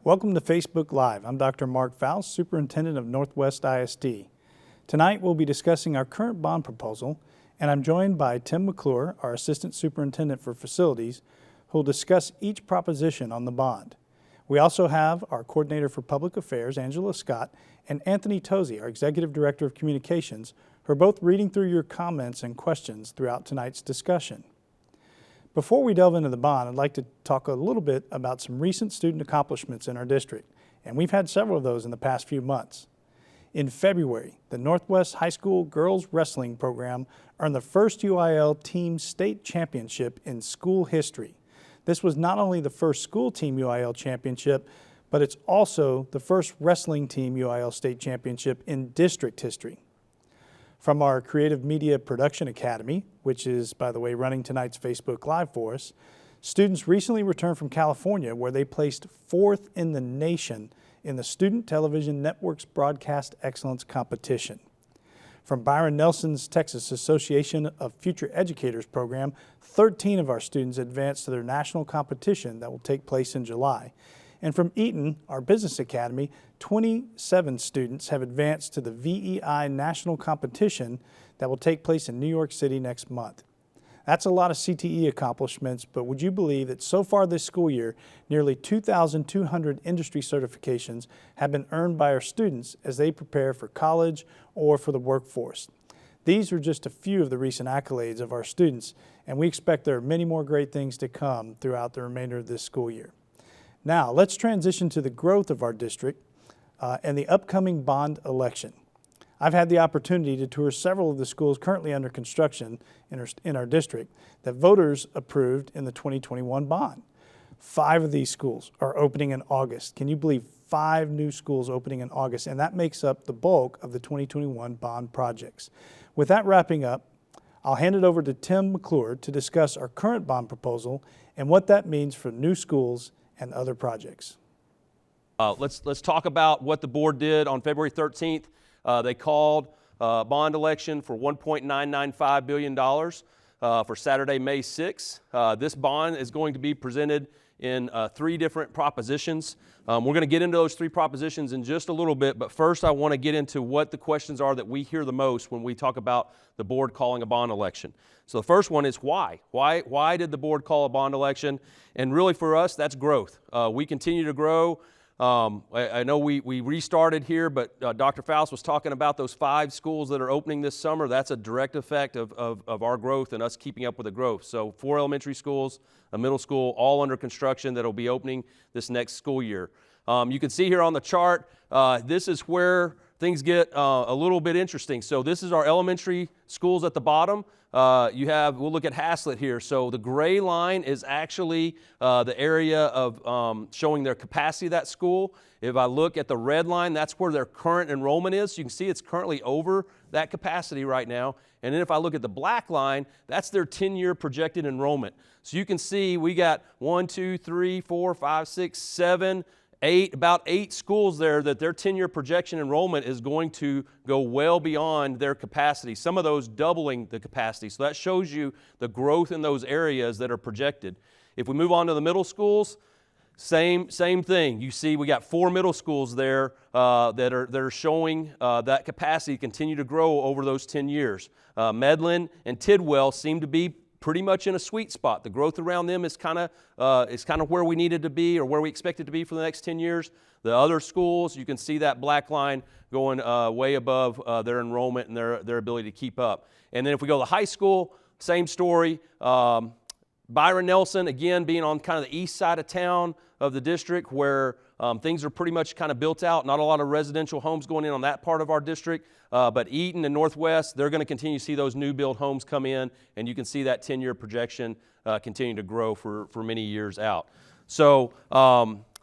Welcome to Facebook Live. I'm Dr. Mark Faust, Superintendent of Northwest ISD. Tonight we'll be discussing our current bond proposal, and I'm joined by Tim McClure, our Assistant Superintendent for Facilities, who will discuss each proposition on the bond. We also have our Coordinator for Public Affairs, Angela Scott, and Anthony Tozzi, our Executive Director of Communications, who are both reading through your comments and questions throughout tonight's discussion. Before we delve into the bond, I'd like to talk a little bit about some recent student accomplishments in our district, and we've had several of those in the past few months. In February, the Northwest High School Girls Wrestling Program earned the first UIL Team State Championship in school history. This was not only the first school team UIL championship, but it's also the first wrestling team UIL State Championship in district history. From our Creative Media Production Academy, which is, by the way, running tonight's Facebook Live for us, students recently returned from California where they placed 4th in the nation in the Student Television Network's Broadcast Excellence Competition. From Byron Nelson's Texas Association of Future Educators program, 13 of our students advanced to their national competition that will take place in July. And from Eaton, our Business Academy, 27 students have advanced to the VEI National Competition that will take place in New York City next month. That's a lot of CTE accomplishments, but would you believe that so far this school year, nearly 2,200 industry certifications have been earned by our students as they prepare for college or for the workforce. These are just a few of the recent accolades of our students, and we expect there are many more great things to come throughout the remainder of this school year. Now, let's transition to the growth of our district and the upcoming bond election. I've had the opportunity to tour several of the schools currently under construction in our district that voters approved in the 2021 bond. 5 of these schools are opening in August. Can you believe 5 new schools opening in August? And that makes up the bulk of the 2021 bond projects. With that wrapping up, I'll hand it over to Tim McClure to discuss our current bond proposal and what that means for new schools and other projects. Let's talk about what the board did on February 13th. They called a bond election for $1.995 billion for Saturday, May 6th. This bond is going to be presented in 3 different propositions. We're going to get into those 3 propositions in just a little bit, but first I want to get into what the questions are that we hear the most when we talk about the board calling a bond election. So the first one is why? Why did the board call a bond election? And really for us, that's growth. We continue to grow. I know we restarted here, but Dr. Faust was talking about those 5 schools that are opening this summer. That's a direct effect of our growth and us keeping up with the growth. So 4 elementary schools, a middle school, all under construction that will be opening this next school year. You can see here on the chart, this is where things get a little bit interesting. So this is our elementary schools at the bottom. We'll look at Haslett here. So the gray line is actually the area of showing their capacity of that school. If I look at the red line, that's where their current enrollment is. So you can see it's currently over that capacity right now. And then if I look at the black line, that's their 10-year projected enrollment. So you can see we got 1, 2, 3, 4, 5, 6, 7, 8, about 8 schools there that their 10-year projection enrollment is going to go well beyond their capacity, some of those doubling the capacity. So that shows you the growth in those areas that are projected. If we move on to the middle schools, same thing. You see we got 4 middle schools there that are showing that capacity continue to grow over those 10 years. Medlin and Tidwell seem to be pretty much in a sweet spot. The growth around them is kind of where we needed to be or where we expected to be for the next 10 years. The other schools, you can see that black line going way above their enrollment and their ability to keep up. And then if we go to the high school, same story. Byron Nelson, again, being on kind of the east side of town of the district where things are pretty much kind of built out. Not a lot of residential homes going in on that part of our district. But Eaton and Northwest, they're going to continue to see those new build homes come in, and you can see that 10-year projection continue to grow for many years out. So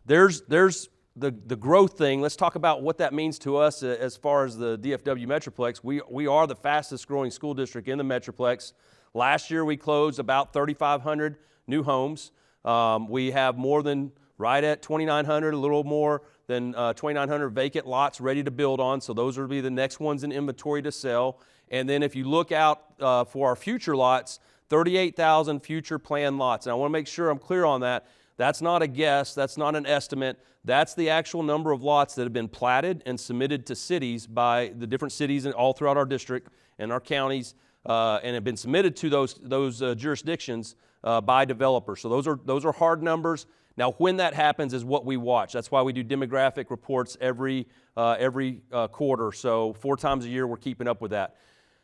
there's the growth thing. Let's talk about what that means to us as far as the DFW Metroplex. We are the fastest growing school district in the Metroplex. Last year we closed about 3,500 new homes. We have more than right at 2,900, a little more than 2,900 vacant lots ready to build on. So those will be the next ones in inventory to sell. And then if you look out for our future lots, 38,000 future planned lots. And I want to make sure I'm clear on that. That's not a guess, that's not an estimate, that's the actual number of lots that have been platted and submitted to cities by the different cities all throughout our district and our counties, and have been submitted to those jurisdictions by developers. So those are hard numbers. Now, when that happens is what we watch. That's why we do demographic reports every quarter. So 4 times a year, we're keeping up with that.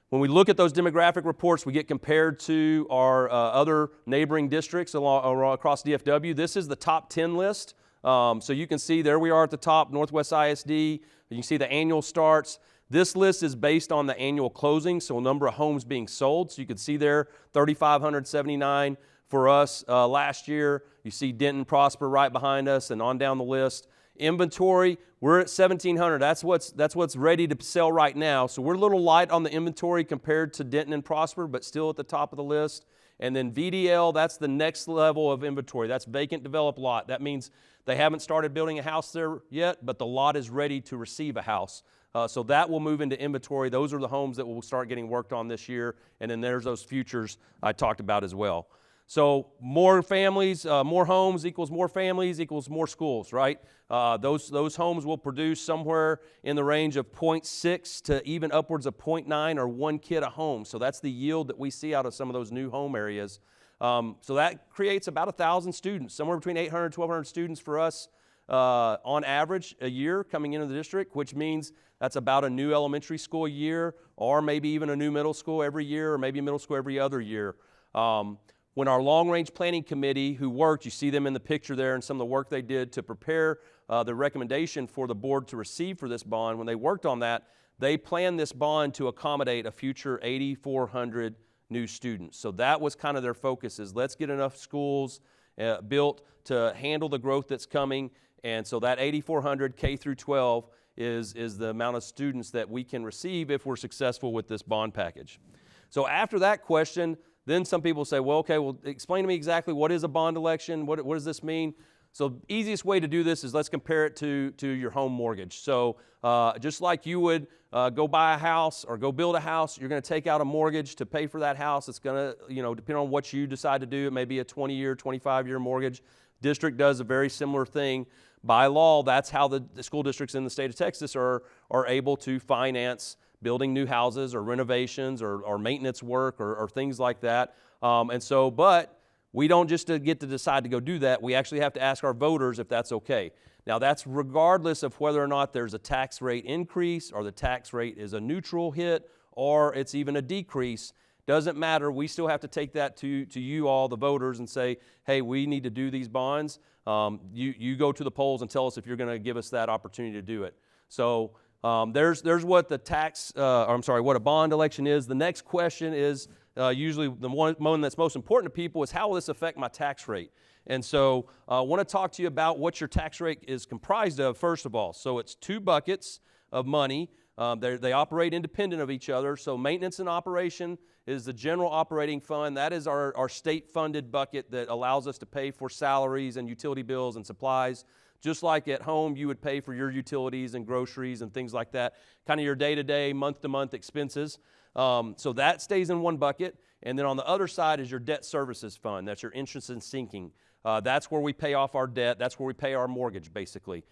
When we look at those demographic reports, we get compared to our other neighboring districts across DFW. This is the top 10 list. So you can see there we are at the top, Northwest ISD. You can see the annual starts. This list is based on the annual closings, so a number of homes being sold. So you can see there, 3,579 for us last year. You see Denton, Prosper right behind us and on down the list. Inventory, we're at 1,700. That's what's ready to sell right now. So we're a little light on the inventory compared to Denton and Prosper, but still at the top of the list. And then VDL, that's the next level of inventory. That's vacant developed lot. That means they haven't started building a house there yet, but the lot is ready to receive a house. So that will move into inventory. Those are the homes that will start getting worked on this year. And then there's those futures I talked about as well. So more families, more homes equals more families equals more schools, right? Those homes will produce somewhere in the range of 0.6 to even upwards of 0.9 or 1 kid a home. So that's the yield that we see out of some of those new home areas. So that creates about 1,000 students, somewhere between 800 and 1,200 students for us on average a year coming into the district, which means that's about a new elementary school year, or maybe even a new middle school every year, or maybe middle school every other year. When our long-range planning committee who worked, you see them in the picture there and some of the work they did to prepare the recommendation for the board to receive for this bond, when they worked on that, they planned this bond to accommodate a future 8,400 new students. So that was kind of their focus, is let's get enough schools built to handle the growth that's coming. And so that 8,400 K through 12 is the amount of students that we can receive if we're successful with this bond package. So after that question, then some people say, well, okay, well, explain to me exactly what is a bond election? What does this mean? So the easiest way to do this is let's compare it to your home mortgage. So just like you would go buy a house or go build a house, you're going to take out a mortgage to pay for that house. It's going to, depend on what you decide to do. It may be a 20-year, 25-year mortgage. District does a very similar thing. By law, that's how the school districts in the state of Texas are able to finance building new houses or renovations or maintenance work or things like that. But we don't just get to decide to go do that. We actually have to ask our voters if that's okay. Now, that's regardless of whether or not there's a tax rate increase or the tax rate is a neutral hit or it's even a decrease. Doesn't matter. We still have to take that to you all, the voters, and say, hey, we need to do these bonds. You go to the polls and tell us if you're going to give us that opportunity to do it. So there's what what a bond election is. The next question is usually the one that's most important to people is, how will this affect my tax rate? And so I want to talk to you about what your tax rate is comprised of, first of all. So it's 2 buckets of money. They operate independent of each other. So maintenance and operation is the general operating fund. That is our state-funded bucket that allows us to pay for salaries and utility bills and supplies. Just like at home, you would pay for your utilities and groceries and things like that, kind of your day-to-day, month-to-month expenses. So that stays in one bucket. And then on the other side is your debt services fund. That's your interest and sinking. That's where we pay off our debt. That's where we pay our mortgage, basically.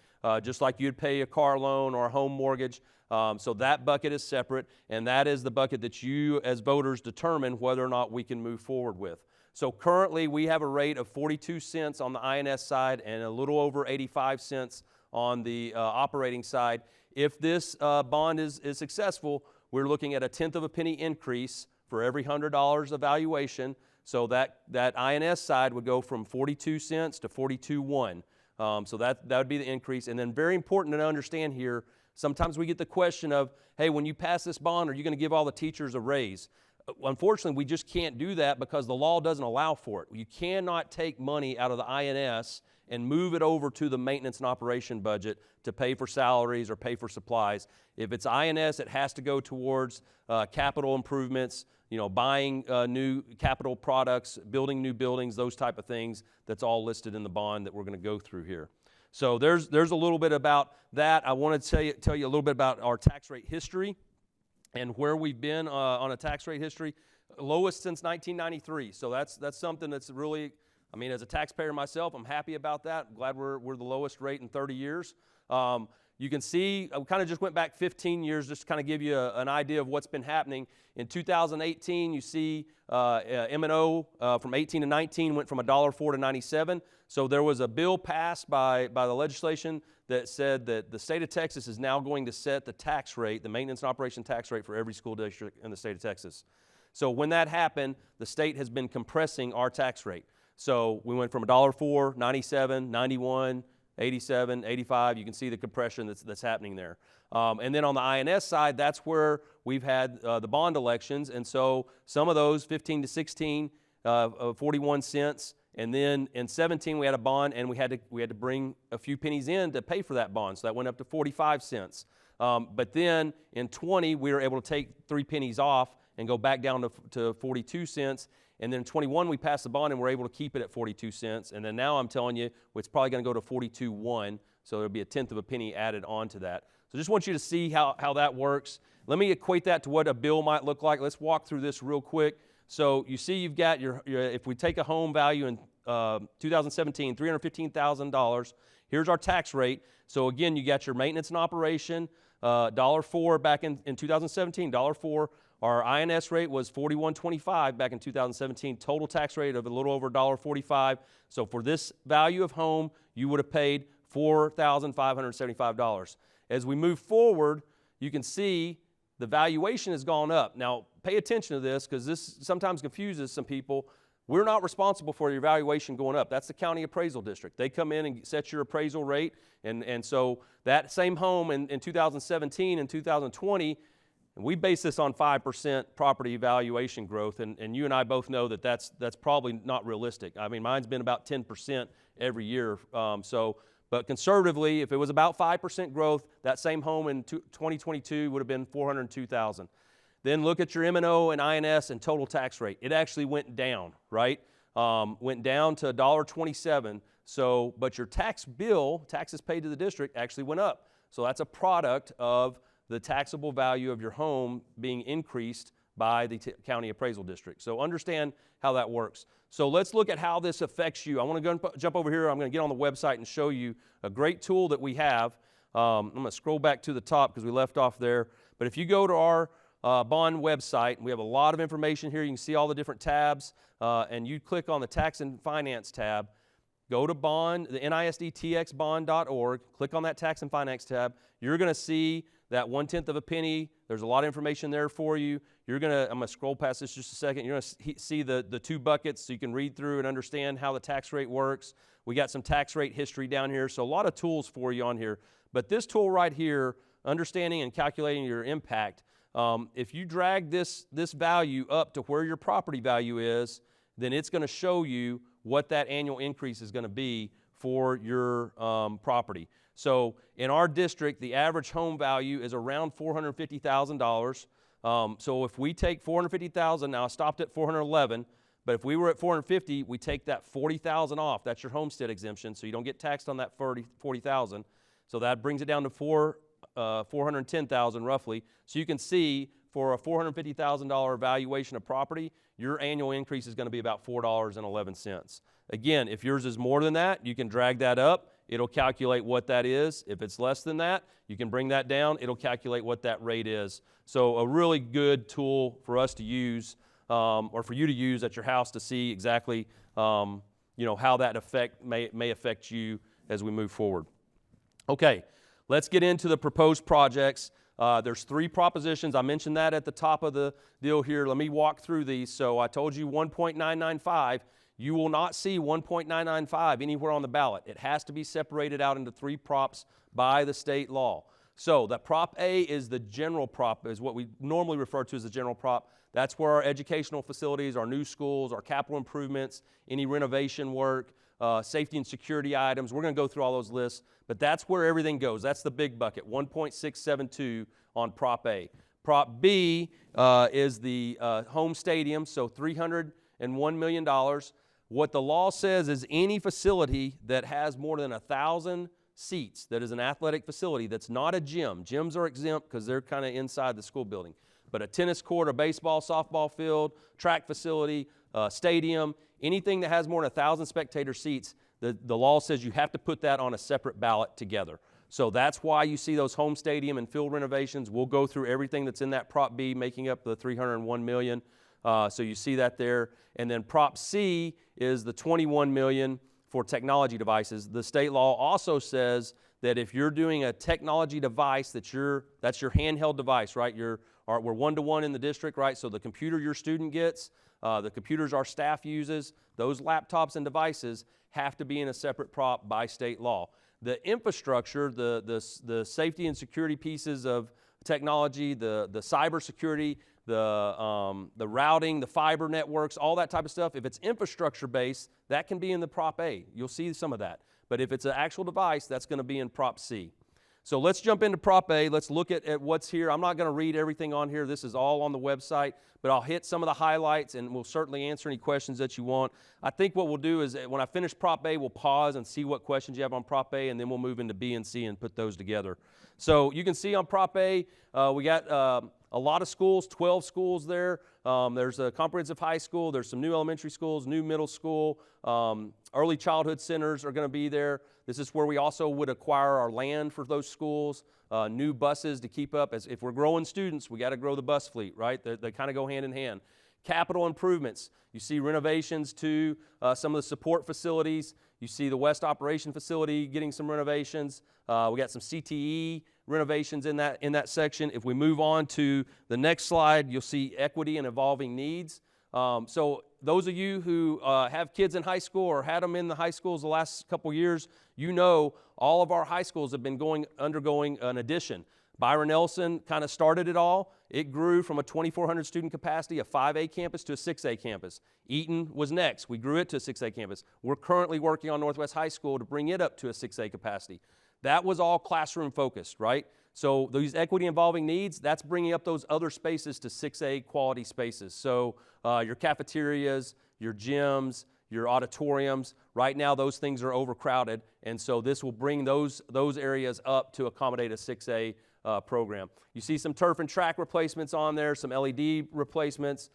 Just like you'd pay a car loan or a home mortgage. So that bucket is separate, and that is the bucket that you as voters determine whether or not we can move forward with. So currently we have a rate of 42 cents on the INS side and a little over 85 cents on the operating side. If this bond is successful, we're looking at a 1/10 of a penny increase for every $100 of valuation. So that INS side would go from 42 cents to 42.1. So that would be the increase. And then very important to understand here, sometimes we get the question of, hey, when you pass this bond, are you going to give all the teachers a raise? Unfortunately, we just can't do that because the law doesn't allow for it. You cannot take money out of the INS and move it over to the maintenance and operation budget to pay for salaries or pay for supplies. If it's INS, it has to go towards capital improvements, buying new capital products, building new buildings, those type of things. That's all listed in the bond that we're going to go through here. So there's a little bit about that. I want to tell you a little bit about our tax rate history and where we've been on a tax rate history. Lowest since 1993. So that's something that's really I mean, as a taxpayer myself, I'm happy about that. I'm glad we're the lowest rate in 30 years. You can see, I kind of just went back 15 years just to kind of give you an idea of what's been happening. In 2018, you see M&O from 18 to 19 went from $1.04 to 97. So there was a bill passed by the legislation that said that the state of Texas is now going to set the tax rate, the maintenance and operation tax rate for every school district in the state of Texas. So when that happened, the state has been compressing our tax rate. So we went from $1.04, 97, 91, 87, 85, you can see the compression that's happening there. And then on the INS side, that's where we've had the bond elections. And so some of those, 15 to 16, 41 cents. And then in 17, we had a bond, and we had to bring a few pennies in to pay for that bond. So that went up to 45 cents. But then in 20, we were able to take 3 pennies off and go back down to 42 cents. And then in 21, we passed the bond and we're able to keep it at 42 cents. And then now I'm telling you, it's probably going to go to 42.1. So there'll be a tenth of a penny added onto that. So just want you to see how that works. Let me equate that to what a bill might look like. Let's walk through this real quick. So you see you've got your if we take a home value in 2017, $315,000, here's our tax rate. So again, you got your maintenance and operation, $1.04 back in 2017, $1.04. Our INS rate was $41.25 back in 2017, total tax rate of a little over $1.45. So for this value of home, you would have paid $4,575. As we move forward, you can see the valuation has gone up. Now, pay attention to this because this sometimes confuses some people. We're not responsible for your valuation going up. That's the county appraisal district. They come in and set your appraisal rate. And so that same home in 2017 and 2020, and we base this on 5% property valuation growth, and you and I both know that that's probably not realistic. I mean, mine's been about 10% every year. But conservatively, if it was about 5% growth, that same home in 2022 would have been $402,000. Then look at your M&O and INS and total tax rate. It actually went down, right? Went down to $1.27. So, but your tax bill, taxes paid to the district, actually went up. So that's a product of the taxable value of your home being increased by the county appraisal district. So understand how that works. So let's look at how this affects you. I want to go jump over here. I'm going to get on the website and show you a great tool that we have. I'm going to scroll back to the top because we left off there. But if you go to our bond website, we have a lot of information here. You can see all the different tabs, and you click on the tax and finance tab. Go to bond, the NISDTXbond.org, click on that tax and finance tab. You're going to see that 1/10 of a penny. There's a lot of information there for you. I'm going to scroll past this just a second. You're going to see the 2 buckets so you can read through and understand how the tax rate works. We got some tax rate history down here, so a lot of tools for you on here. But this tool right here, understanding and calculating your impact, if you drag this value up to where your property value is, then it's going to show you what that annual increase is going to be for your property. So in our district, the average home value is around $450,000. So if we take $450,000, now I stopped at $411,000, but if we were at $450,000, we take that $40,000 off. That's your homestead exemption, so you don't get taxed on that $40,000. So that brings it down to $410,000 roughly. So you can see for a $450,000 valuation of property, your annual increase is going to be about $4.11. Again, if yours is more than that, you can drag that up. It'll calculate what that is. If it's less than that, you can bring that down. It'll calculate what that rate is. So a really good tool for us to use, or for you to use at your house to see exactly how that effect may affect you as we move forward. Okay, let's get into the proposed projects. There's 3 propositions. I mentioned that at the top of the deal here. Let me walk through these. So I told you 1.995. You will not see 1.995 anywhere on the ballot. It has to be separated out into 3 props by the state law. So the Prop A is the general prop, is what we normally refer to as the general prop. That's where our educational facilities, our new schools, our capital improvements, any renovation work, safety and security items. We're going to go through all those lists, but that's where everything goes. That's the big bucket, 1.672 on Prop A. Prop B is the home stadium, so $301 million. What the law says is any facility that has more than 1,000 seats, that is an athletic facility, that's not a gym. Gyms are exempt because they're kind of inside the school building. But a tennis court, a baseball, softball field, track facility, stadium, Anything that has more than 1,000 spectator seats, the law says you have to put that on a separate ballot together. So that's why you see those home stadium and field renovations. We'll go through everything that's in that Prop B, making up the $301 million. So you see that there. And then Prop C is the $21 million for technology devices. The state law also says that if you're doing a technology device that's your handheld device, right? We're 1-to-1 in the district, right? So the computer your student gets, the computers our staff uses, those laptops and devices have to be in a separate prop by state law. The infrastructure, the safety and security pieces of technology, the cybersecurity, the routing, the fiber networks, all that type of stuff, if it's infrastructure based, that can be in the Prop A. You'll see some of that. But if it's an actual device, that's going to be in Prop C. So let's jump into Prop A. Let's look at what's here. I'm not going to read everything on here. This is all on the website, but I'll hit some of the highlights and we'll certainly answer any questions that you want. I think what we'll do is when I finish Prop A, we'll pause and see what questions you have on Prop A, and then we'll move into B and C and put those together. So you can see on Prop A, we got a lot of schools, 12 schools there. There's a comprehensive high school. There's some new elementary schools, new middle school. Early childhood centers are going to be there. This is where we also would acquire our land for those schools, new buses to keep up. As if we're growing students, we got to grow the bus fleet, right? They kind of go hand in hand. Capital improvements. You see renovations to some of the support facilities. You see the West Operation Facility getting some renovations. We got some CTE renovations in that section. If we move on to the next slide, you'll see equity and evolving needs. So those of you who have kids in high school or had them in the high schools the last couple years, you know all of our high schools have been undergoing an addition. Byron Nelson kind of started it all. It grew from a 2,400 student capacity, a 5A campus, to a 6A campus. Eaton was next. We grew it to a 6A campus. We're currently working on Northwest High School to bring it up to a 6A capacity. That was all classroom focused, right? So these equity involving needs, that's bringing up those other spaces to 6A quality spaces. So your cafeterias, your gyms, your auditoriums, right now those things are overcrowded, and so this will bring those areas up to accommodate a 6A program. You see some turf and track replacements on there, some LED replacements,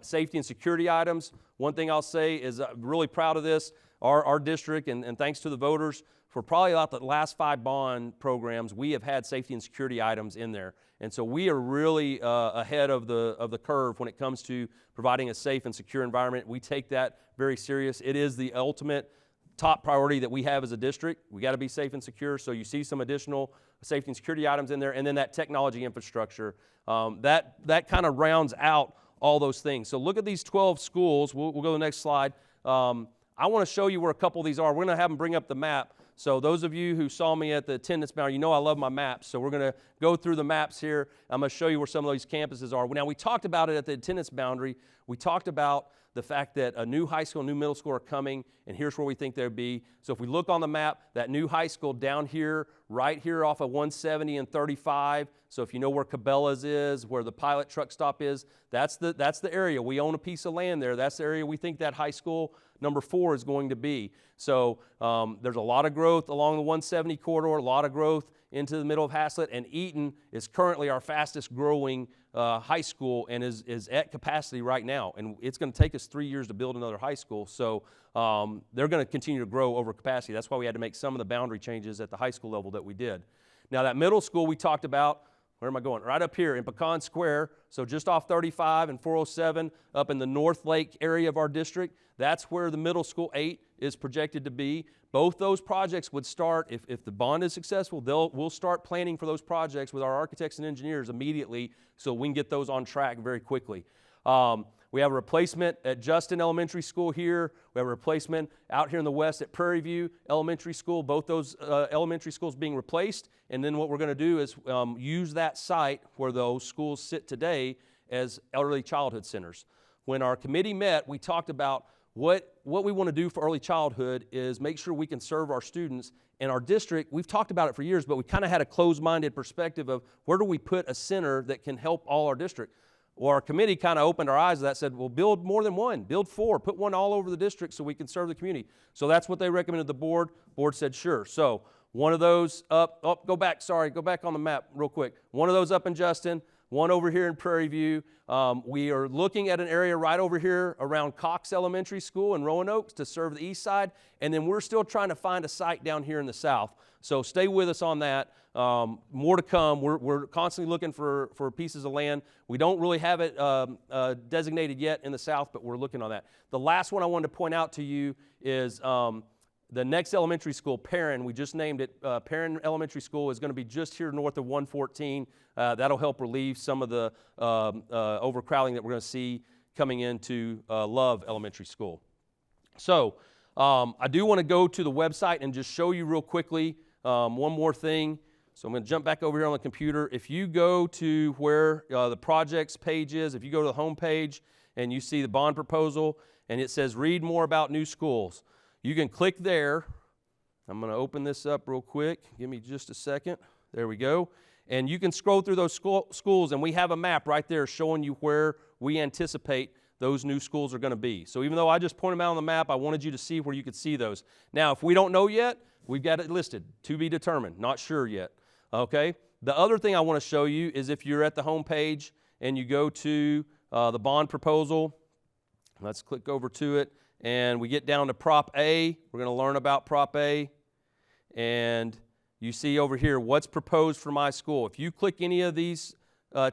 safety and security items. One thing I'll say is I'm really proud of this. Our district, and thanks to the voters, for probably about the last 5 bond programs, we have had safety and security items in there. And so we are really ahead of the curve when it comes to providing a safe and secure environment. We take that very serious. It is the ultimate top priority that we have as a district. We got to be safe and secure. So you see some additional safety and security items in there, and then that technology infrastructure. That kind of rounds out all those things. So look at these 12 schools. We'll go to the next slide. I want to show you where a couple of these are. We're going to have them bring up the map. So those of you who saw me at the attendance boundary, you know I love my maps. So we're going to go through the maps here. I'm going to show you where some of these campuses are. Now, we talked about it at the attendance boundary. We talked about the fact that a new high school, new middle school are coming, and here's where we think they'll be. So if we look on the map, that new high school down here, right here off of 170 and 35. So if you know where Cabela's is, where the pilot truck stop is, that's the area. We own a piece of land there. That's the area we think that high school number 4 is going to be. So there's a lot of growth along the 170 corridor, a lot of growth into the middle of Haslett, and Eaton is currently our fastest growing high school and is at capacity right now. And it's going to take us 3 years to build another high school. So they're going to continue to grow over capacity. That's why we had to make some of the boundary changes at the high school level that we did. Now that middle school we talked about, where am I going? Right up here in Pecan Square, so just off 35 and 407 up in the North Lake area of our district. That's where the middle school 8 is projected to be. Both those projects would start, if the bond is successful, we'll start planning for those projects with our architects and engineers immediately so we can get those on track very quickly. We have a replacement at Justin Elementary School here. We have a replacement out here in the west at Prairie View Elementary School. Both those elementary schools being replaced. And then what we're going to do is use that site where those schools sit today as early childhood centers. When our committee met, we talked about what we want to do for early childhood is make sure we can serve our students. In our district, we've talked about it for years, but we kind of had a closed-minded perspective of where do we put a center that can help all our district. Well, our committee kind of opened our eyes to that, said, well, build more than one, build 4, put one all over the district so we can serve the community. So that's what they recommended the board. Board said, sure. So one of those go back on the map real quick. One of those up in Justin, one over here in Prairie View. We are looking at an area right over here around Cox Elementary School in Roanoke to serve the east side, and then we're still trying to find a site down here in the south. So stay with us on that. More to come. We're constantly looking for pieces of land. We don't really have it designated yet in the south, but we're looking on that. The last one I wanted to point out to you is the next elementary school, Perrin. We just named it. Perrin Elementary School is going to be just here north of 114. That'll help relieve some of the overcrowding that we're going to see coming into Love Elementary School. So I do want to go to the website and just show you real quickly one more thing. So I'm going to jump back over here on the computer. If you go to where the projects page is, if you go to the home page and you see the bond proposal and it says read more about new schools, you can click there. I'm going to open this up real quick. Give me just a second. There we go. And you can scroll through those schools, and we have a map right there showing you where we anticipate those new schools are going to be. So even though I just pointed them out on the map, I wanted you to see where you could see those. Now, if we don't know yet, we've got it listed, to be determined, not sure yet. Okay? The other thing I want to show you is if you're at the home page and you go to the bond proposal, let's click over to it, and we get down to Prop A. We're going to learn about Prop A, and you see over here what's proposed for my school. If you click any of these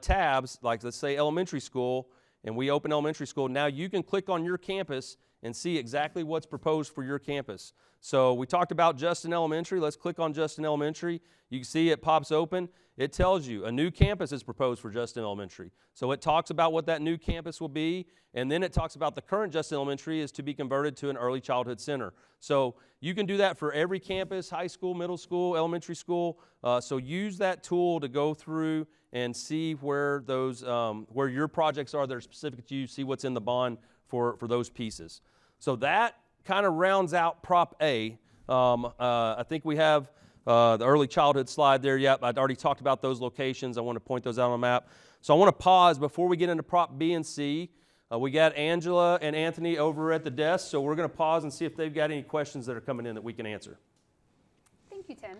tabs, like let's say elementary school, and we open elementary school, now you can click on your campus and see exactly what's proposed for your campus. So we talked about Justin Elementary. Let's click on Justin Elementary. You can see it pops open. It tells you a new campus is proposed for Justin Elementary. So it talks about what that new campus will be, and then it talks about the current Justin Elementary is to be converted to an early childhood center. So you can do that for every campus, high school, middle school, elementary school. So use that tool to go through and see where those where your projects are that are specific to you, see what's in the bond for those pieces. So that kind of rounds out Prop A. I think we have the early childhood slide there. Yep, I'd already talked about those locations. I want to point those out on the map. So I want to pause before we get into Prop B and C. We got Angela and Anthony over at the desk, so we're going to pause and see if they've got any questions that are coming in that we can answer. Thank you, Tim.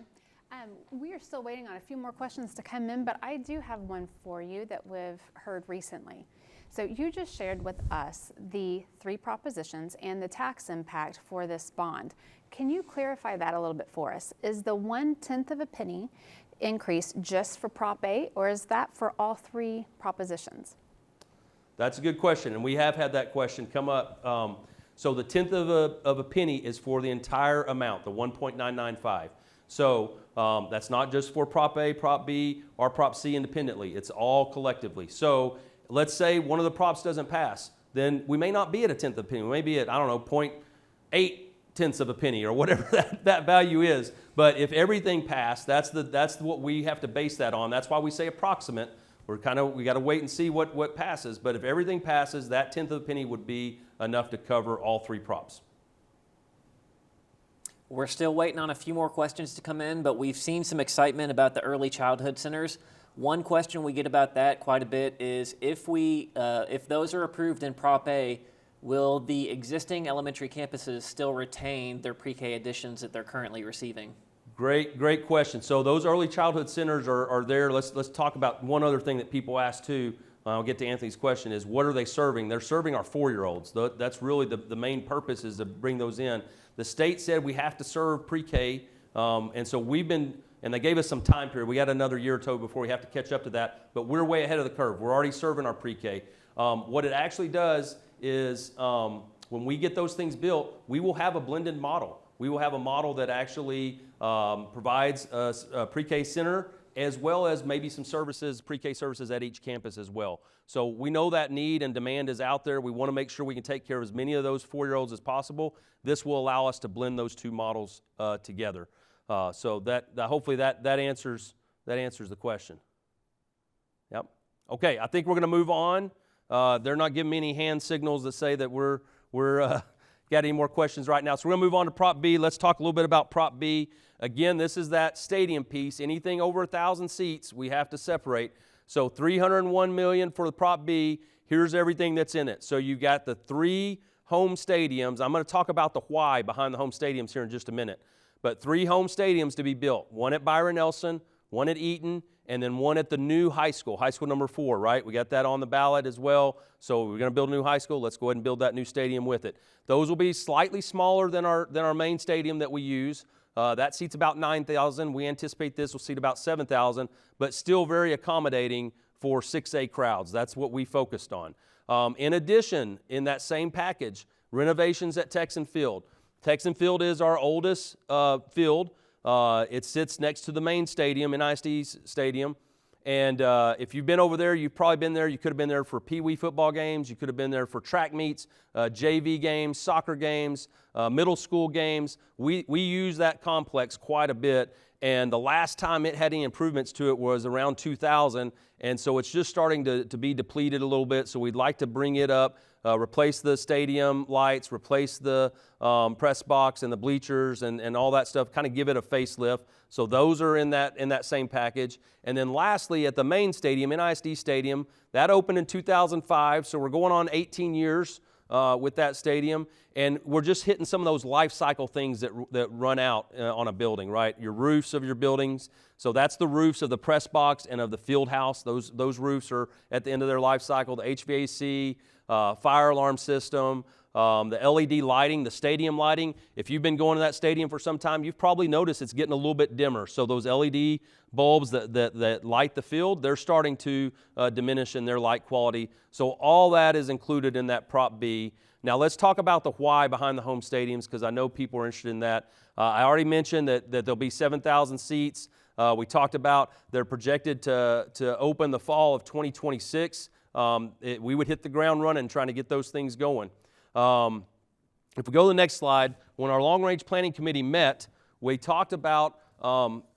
We are still waiting on a few more questions to come in, but I do have one for you that we've heard recently. So you just shared with us the 3 propositions and the tax impact for this bond. Can you clarify that a little bit for us? Is the 1/10 of a penny increase just for Prop A, or is that for all 3 propositions? That's a good question, and we have had that question come up. So the 1/10 of a penny is for the entire amount, the 1.995. So that's not just for Prop A, Prop B, or Prop C independently. It's all collectively. So let's say one of the props doesn't pass, then we may not be at a 1/10 of a penny. We may be at, I don't know, 0.8 of a penny or whatever that value is. But if everything passed, that's what we have to base that on. That's why we say approximate. We got to wait and see what passes. But if everything passes, that 1/10 of a penny would be enough to cover all 3 props. We're still waiting on a few more questions to come in, but we've seen some excitement about the early childhood centers. One question we get about that quite a bit is if those are approved in Prop A, will the existing elementary campuses still retain their pre-K additions that they're currently receiving? Great question. So those early childhood centers are there. Let's talk about one other thing that people ask too. I'll get to Anthony's question is what are they serving? They're serving our 4-year-olds. That's really the main purpose is to bring those in. The state said we have to serve pre-K, and so and they gave us some time period. We got another year or so before we have to catch up to that, but we're way ahead of the curve. We're already serving our pre-K. What it actually does is when we get those things built, we will have a blended model. We will have a model that actually provides a pre-K center as well as maybe some services, pre-K services at each campus as well. So we know that need and demand is out there. We want to make sure we can take care of as many of those 4-year-olds as possible. This will allow us to blend those 2 models together. So hopefully that answers the question. Yep. Okay, I think we're going to move on. They're not giving me any hand signals that say that we're got any more questions right now. So we're going to move on to Prop B. Let's talk a little bit about Prop B. Again, this is that stadium piece. Anything over 1,000 seats, we have to separate. So $301 million for the Prop B. Here's everything that's in it. So you've got the 3 home stadiums. I'm going to talk about the why behind the home stadiums here in just a minute. But 3 home stadiums to be built. One at Byron Nelson, one at Eaton, and then one at the new high school number 4, right? We got that on the ballot as well. So we're going to build a new high school. Let's go ahead and build that new stadium with it. Those will be slightly smaller than our main stadium that we use. That seats about 9,000. We anticipate this will seat about 7,000, but still very accommodating for 6A crowds. That's what we focused on. In addition, in that same package, renovations at Texan Field. Texan Field is our oldest field. It sits next to the main stadium, NISD's stadium. And if you've been over there, you've probably been there. You could have been there for Pee Wee football games. You could have been there for track meets, JV games, soccer games, middle school games. We use that complex quite a bit. And the last time it had any improvements to it was around 2000. And so it's just starting to be depleted a little bit. So we'd like to bring it up, replace the stadium lights, replace the press box and the bleachers and all that stuff, kind of give it a facelift. So those are in that same package. And then lastly, at the main stadium, NISD Stadium, that opened in 2005. So we're going on 18 years with that stadium. And we're just hitting some of those life cycle things that run out on a building, right? Your roofs of your buildings. So that's the roofs of the press box and of the field house. Those roofs are at the end of their life cycle. The HVAC, fire alarm system, the LED lighting, the stadium lighting. If you've been going to that stadium for some time, you've probably noticed it's getting a little bit dimmer. So those LED bulbs that light the field, they're starting to diminish in their light quality. So all that is included in that Prop B. Now let's talk about the why behind the home stadiums, because I know people are interested in that. I already mentioned that there'll be 7,000 seats. We talked about they're projected to open the fall of 2026. We would hit the ground running trying to get those things going. If we go to the next slide, when our long-range planning committee met, we talked about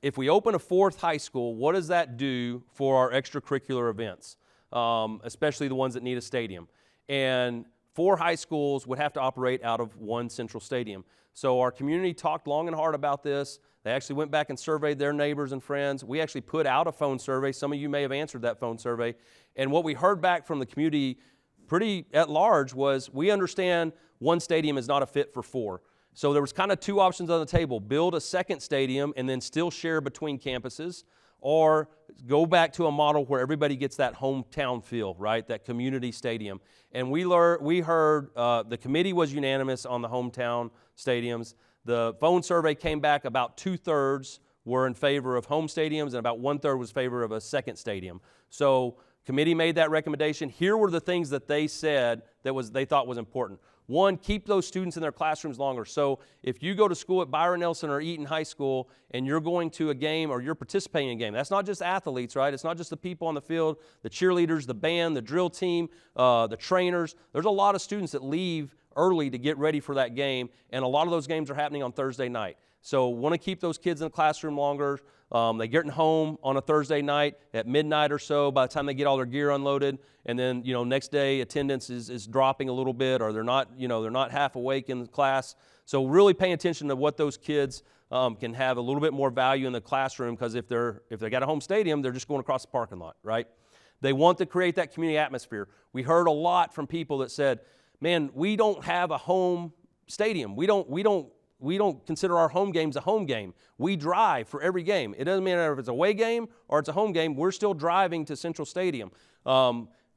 if we open a 4th high school, what does that do for our extracurricular events, especially the ones that need a stadium? And 4 high schools would have to operate out of 1 central stadium. So our community talked long and hard about this. They actually went back and surveyed their neighbors and friends. We actually put out a phone survey. Some of you may have answered that phone survey. And what we heard back from the community pretty at large was, we understand 1 stadium is not a fit for 4. So there was kind of 2 options on the table: build a 2nd stadium and then still share between campuses, or go back to a model where everybody gets that hometown feel, right? That community stadium. And we heard the committee was unanimous on the hometown stadiums. The phone survey came back about 2/3 were in favor of home stadiums and about 1/3 was in favor of a 2nd stadium. So committee made that recommendation. Here were the things that they said they thought was important. 1, keep those students in their classrooms longer. So if you go to school at Byron Nelson or Eaton High School and you're going to a game or you're participating in a game, that's not just athletes, right? It's not just the people on the field, the cheerleaders, the band, the drill team, the trainers. There's a lot of students that leave early to get ready for that game, and a lot of those games are happening on Thursday night. So want to keep those kids in the classroom longer. They get home on a Thursday night at midnight or so by the time they get all their gear unloaded, and then next day attendance is dropping a little bit, or they're not half awake in the class. So really paying attention to what those kids can have a little bit more value in the classroom, because if they got a home stadium, they're just going across the parking lot, right? They want to create that community atmosphere. We heard a lot from people that said, "Man, we don't have a home stadium. We don't consider our home games a home game. We drive for every game. It doesn't matter if it's a away game or it's a home game. We're still driving to Central Stadium."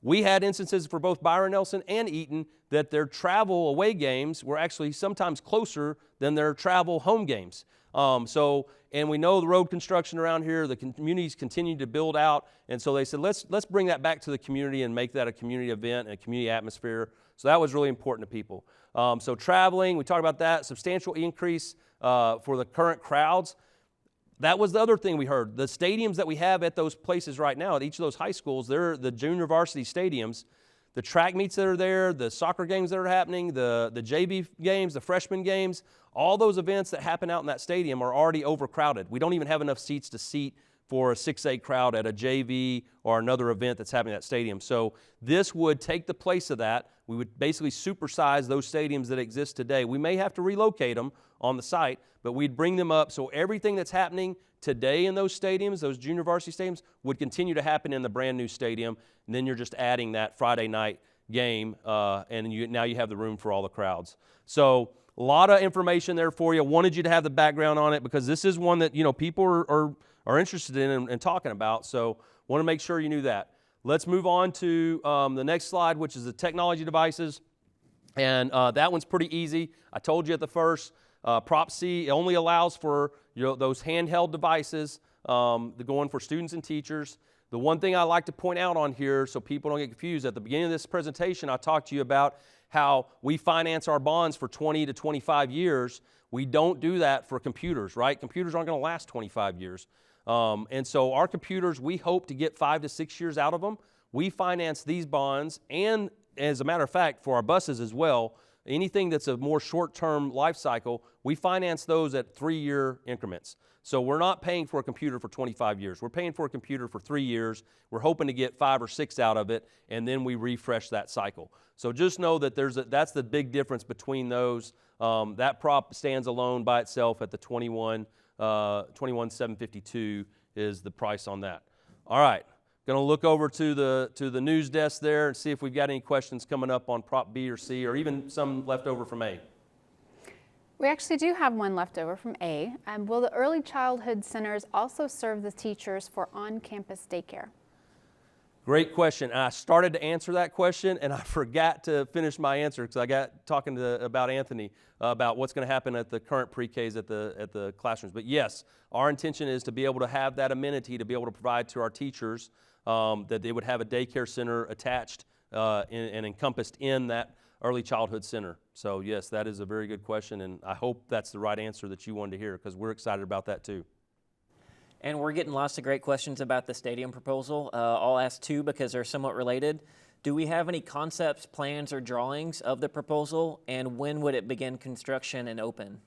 We had instances for both Byron Nelson and Eaton that their travel away games were actually sometimes closer than their travel home games. And we know the road construction around here, the communities continue to build out, and so they said, let's bring that back to the community and make that a community event and a community atmosphere. So that was really important to people. So traveling, we talked about that, substantial increase for the current crowds. That was the other thing we heard. The stadiums that we have at those places right now, at each of those high schools, they're the junior varsity stadiums. The track meets that are there, the soccer games that are happening, the JV games, the freshman games, all those events that happen out in that stadium are already overcrowded. We don't even have enough seats to seat for a 6A crowd at a JV or another event that's happening at that stadium. So this would take the place of that. We would basically supersize those stadiums that exist today. We may have to relocate them on the site, but we'd bring them up so everything that's happening today in those stadiums, those junior varsity stadiums, would continue to happen in the brand new stadium. And then you're just adding that Friday night game, and now you have the room for all the crowds. So a lot of information there for you. Wanted you to have the background on it because this is one that people are are interested in and talking about. So want to make sure you knew that. Let's move on to the next slide, which is the technology devices. And that one's pretty easy. I told you at the first, Prop C only allows for those handheld devices that go in for students and teachers. The one thing I like to point out on here so people don't get confused, at the beginning of this presentation, I talked to you about how we finance our bonds for 20 to 25 years. We don't do that for computers, right? Computers aren't going to last 25 years. And so our computers, we hope to get 5 to 6 years out of them. We finance these bonds, and as a matter of fact, for our buses as well, anything that's a more short-term life cycle, we finance those at 3-year increments. So we're not paying for a computer for 25 years. We're paying for a computer for 3 years. We're hoping to get 5 or 6 out of it, and then we refresh that cycle. So just know that that's the big difference between those. That prop stands alone by itself at the 21,752 is the price on that. All right, going to look over to the news desk there and see if we've got any questions coming up on Prop B or C, or even some left over from A. We actually do have one left over from A. Will the early childhood centers also serve the teachers for on-campus daycare? Great question. And I started to answer that question, and I forgot to finish my answer because I got talking about Anthony about what's going to happen at the current pre-Ks at the classrooms. But yes, our intention is to be able to have that amenity to be able to provide to our teachers, that they would have a daycare center attached and encompassed in that early childhood center. So yes, that is a very good question, and I hope that's the right answer that you wanted to hear, because we're excited about that too. And we're getting lots of great questions about the stadium proposal. I'll ask two because they're somewhat related. Do we have any concepts, plans, or drawings of the proposal, and when would it begin construction and open?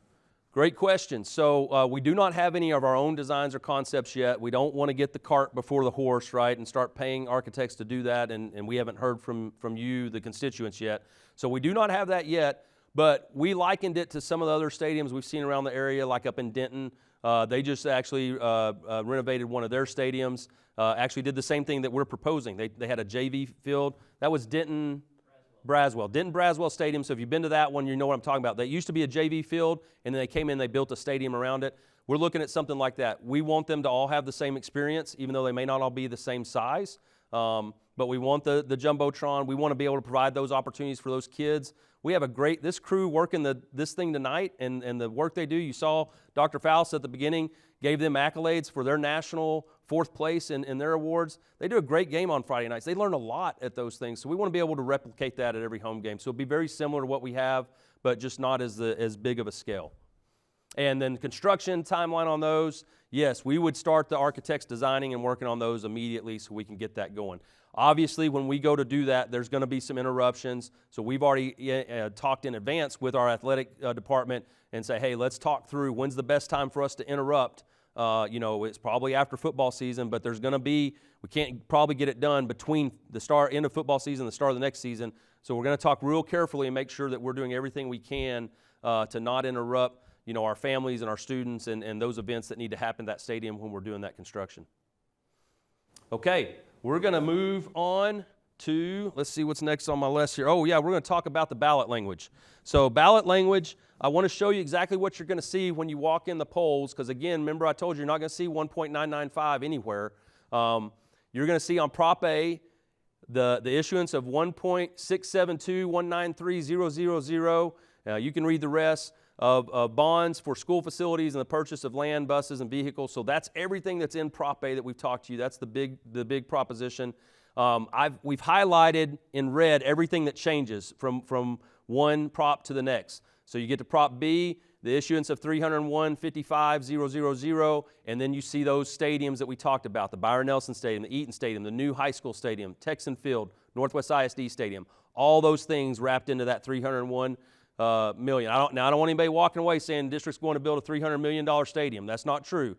Great question. So we do not have any of our own designs or concepts yet. We don't want to get the cart before the horse, right, and start paying architects to do that, and we haven't heard from you, the constituents, yet. So we do not have that yet, but we likened it to some of the other stadiums we've seen around the area, like up in Denton. They just actually renovated one of their stadiums, actually did the same thing that we're proposing. They had a JV field. That was Denton Braswell Stadium. So if you've been to that one, you know what I'm talking about. That used to be a JV field, and then they came in, they built a stadium around it. We're looking at something like that. We want them to all have the same experience, even though they may not all be the same size. But we want the Jumbotron. We want to be able to provide those opportunities for those kids. We have this crew working this thing tonight, and the work they do. You saw Dr. Faust at the beginning, gave them accolades for their national 4th place in their awards. They do a great game on Friday nights. They learn a lot at those things, so we want to be able to replicate that at every home game. So it'll be very similar to what we have, but just not as big of a scale. And then construction timeline on those, yes, we would start the architects designing and working on those immediately so we can get that going. Obviously, when we go to do that, there's going to be some interruptions. So we've already talked in advance with our athletic department and say, hey, let's talk through when's the best time for us to interrupt. It's probably after football season, but there's going to be, we can't probably get it done between the end of football season and the start of the next season. So we're going to talk real carefully and make sure that we're doing everything we can to not interrupt our families and our students and those events that need to happen at that stadium when we're doing that construction. Okay, we're going to move on to, let's see what's next on my list here. Oh yeah, we're going to talk about the ballot language. So ballot language, I want to show you exactly what you're going to see when you walk in the polls, because again, remember I told you you're not going to see 1.995 anywhere. You're going to see on Prop A the issuance of 1.672193000. You can read the rest. Of bonds for school facilities and the purchase of land, buses, and vehicles. So that's everything that's in Prop A that we've talked to you. That's the big proposition. We've highlighted in red everything that changes from one prop to the next. So you get to Prop B, the issuance of 301,55,000, and then you see those stadiums that we talked about, the Byron Nelson Stadium, the Eaton Stadium, the new high school stadium, Texan Field, Northwest ISD Stadium, all those things wrapped into that 301 million. I don't want anybody walking away saying the district's going to build a $300 million stadium. That's not true.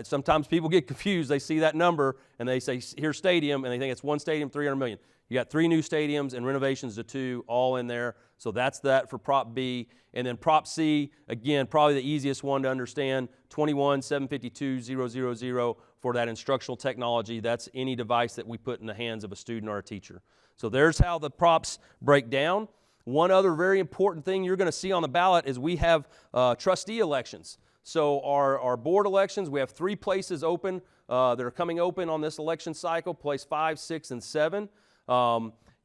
Sometimes people get confused. They see that number and they say, here's stadium, and they think it's one stadium, $300 million. You got 3 new stadiums and renovations to 2 all in there. So that's that for Prop B. And then Prop C, again, probably the easiest one to understand, 21,752,000 for that instructional technology. That's any device that we put in the hands of a student or a teacher. So there's how the props break down. One other very important thing you're going to see on the ballot is we have trustee elections. So our board elections, we have 3 places open that are coming open on this election cycle, place 5, 6, and 7.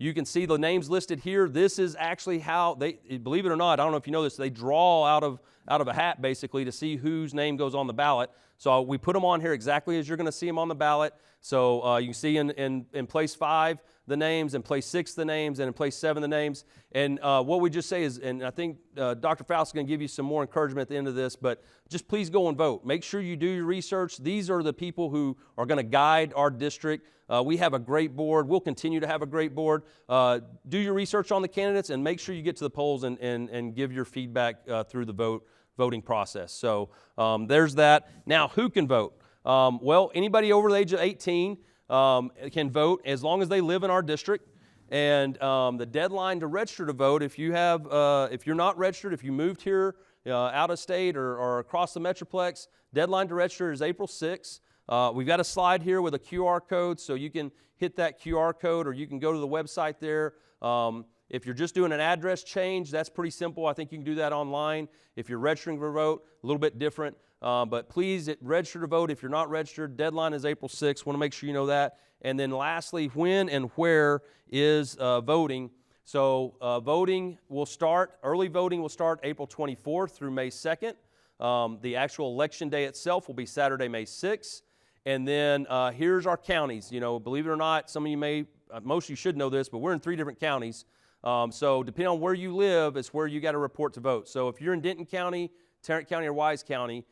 You can see the names listed here. This is actually how they, believe it or not, I don't know if you know this, they draw out of a hat basically to see whose name goes on the ballot. So we put them on here exactly as you're going to see them on the ballot. So you can see in place 5 the names, in place 6 the names, and in place 7 the names. And what we just say is, and I think Dr. Faust is going to give you some more encouragement at the end of this, but just please go and vote. Make sure you do your research. These are the people who are going to guide our district. We have a great board. We'll continue to have a great board. Do your research on the candidates and make sure you get to the polls and give your feedback through the voting process. So there's that. Now, who can vote? Well, anybody over the age of 18 can vote as long as they live in our district. And the deadline to register to vote, if you're not registered, if you moved here out of state or across the Metroplex, deadline to register is April 6th. We've got a slide here with a QR code, so you can hit that QR code or you can go to the website there. If you're just doing an address change, that's pretty simple. I think you can do that online. If you're registering to vote, a little bit different. But please register to vote. If you're not registered, deadline is April 6th. Want to make sure you know that. And then lastly, when and where is voting? So voting will start, early voting will start April 24th through May 2nd. The actual election day itself will be Saturday, May 6th. And then here's our counties. You know, believe it or not, some of you may, most of you should know this, but we're in 3 different counties. So depending on where you live, it's where you got to report to vote. So if you're in Denton County, Tarrant County, or Wise County,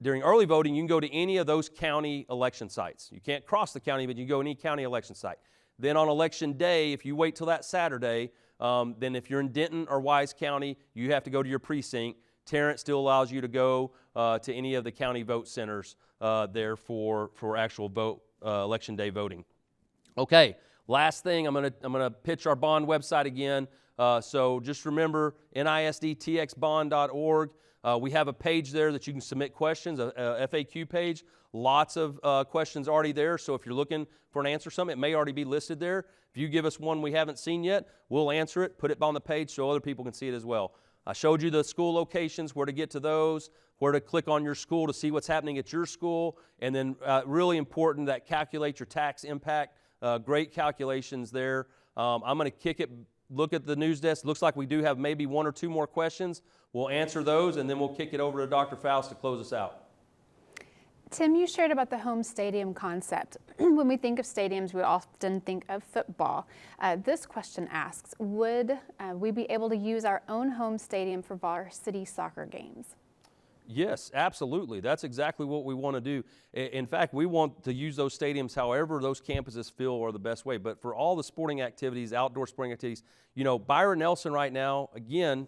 during early voting, you can go to any of those county election sites. You can't cross the county, but you can go to any county election site. Then on election day, if you wait till that Saturday, then if you're in Denton or Wise County, you have to go to your precinct. Tarrant still allows you to go to any of the county vote centers there for actual vote election day voting. Okay, last thing, I'm gonna pitch our bond website again. So just remember nisdtxbond.org. We have a page there that you can submit questions, a FAQ page. Lots of questions already there, so if you're looking for an answer to something, it may already be listed there. If you give us one we haven't seen yet, we'll answer it, put it on the page so other people can see it as well. I showed you the school locations, where to get to those, where to click on your school to see what's happening at your school, and then really important that calculate your tax impact. Great calculations there. I'm going to kick it, look at the news desk. Looks like we do have maybe 1 or 2 more questions. We'll answer those, and then we'll kick it over to Dr. Faust to close us out. Tim, you shared about the home stadium concept. When we think of stadiums, we often think of football. This question asks, would we be able to use our own home stadium for varsity soccer games? Yes, absolutely. That's exactly what we want to do. In fact, we want to use those stadiums however those campuses feel are the best way. But for all the sporting activities, outdoor sporting activities, you know, Byron Nelson right now, again,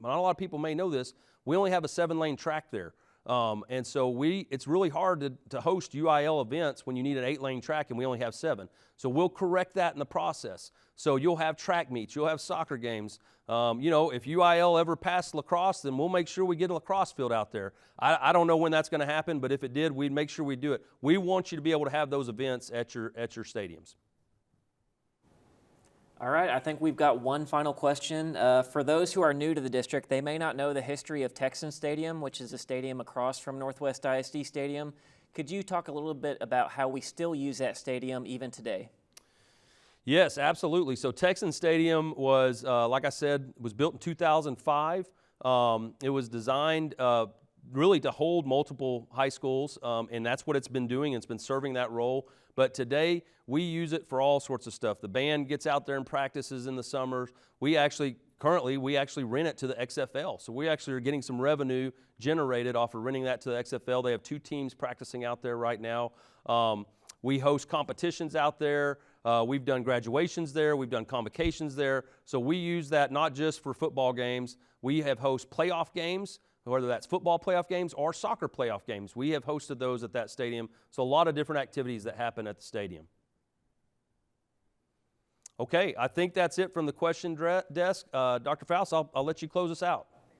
not a lot of people may know this, we only have a 7-lane track there. And so it's really hard to host UIL events when you need an 8-lane track and we only have 7. So we'll correct that in the process. So you'll have track meets, you'll have soccer games. You know, if UIL ever passed lacrosse, then we'll make sure we get a lacrosse field out there. I don't know when that's going to happen, but if it did, we'd make sure we do it. We want you to be able to have those events at your stadiums. All right, I think we've got one final question. For those who are new to the district, they may not know the history of Texan Stadium, which is a stadium across from Northwest ISD Stadium. Could you talk a little bit about how we still use that stadium even today? Yes, absolutely. So Texan Stadium was, like I said, was built in 2005. It was designed really to hold multiple high schools, and that's what it's been doing. It's been serving that role. But today, we use it for all sorts of stuff. The band gets out there and practices in the summers. Currently, we actually rent it to the XFL. So we actually are getting some revenue generated off of renting that to the XFL. They have 2 teams practicing out there right now. We host competitions out there. We've done graduations there. We've done convocations there. So we use that not just for football games. We have host playoff games, whether that's football playoff games or soccer playoff games. We have hosted those at that stadium. So a lot of different activities that happen at the stadium. Okay, I think that's it from the question desk. Dr. Faust, I'll let you close us out.